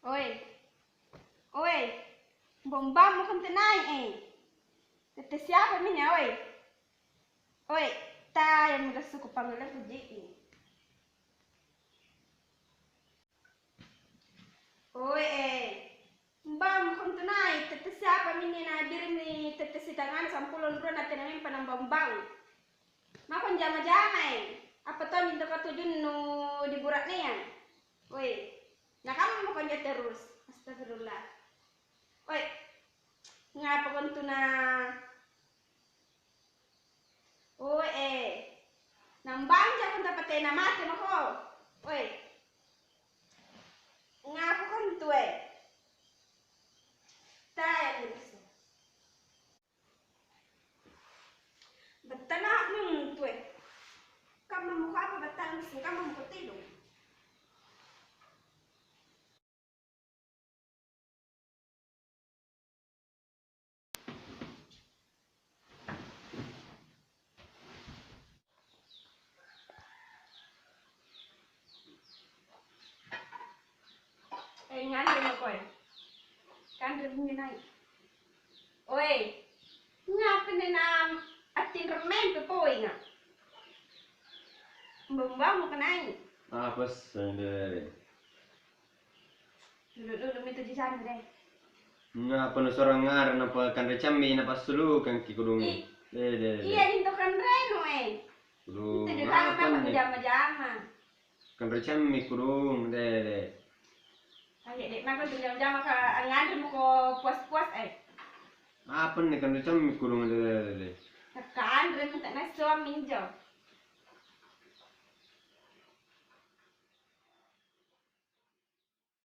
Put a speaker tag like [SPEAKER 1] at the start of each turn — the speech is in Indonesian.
[SPEAKER 1] Oi, oi, bombam mo kung tanay eh. Tete siapa minya oi. Oi, ta yang udah suku panggilan puji eh. Oi mbam kung tanay, tete siapa minya na diri ni tete si tangan sampulon bro na tinamin panang bambang. Makon jama-jama eh. Apa to minta katujun no di burat na yan. Oi, nakam mo kanya terus. Astagfirullah. Oi, ngapa kung na nambanja kung dapat na mati mo ko. Oi, ngapa kung tayo gusto. Ba't na akong kamu mukha pa ba't tayo gusto kamu mukutilo. Ngandri mo ko Kandri mo na Oi, ngapa na ating remen pe po nga. Mbang mo kanay.
[SPEAKER 2] Apa sendiri?
[SPEAKER 1] Dulu minta di sana deh.
[SPEAKER 2] Ngapa nu sorang ngar napa kan recambi napa sulu kan ki kudung.
[SPEAKER 1] Iya itu kan reno
[SPEAKER 2] Kudung.
[SPEAKER 1] Itu di sana kan jama-jama.
[SPEAKER 2] Kan recambi kudung de.
[SPEAKER 1] Ayo dek, makan jama-jama ka ngandri mo ko puas-puas
[SPEAKER 2] Apa nih kan recambi kudung de.
[SPEAKER 1] Ka andre mo ta na so minjo.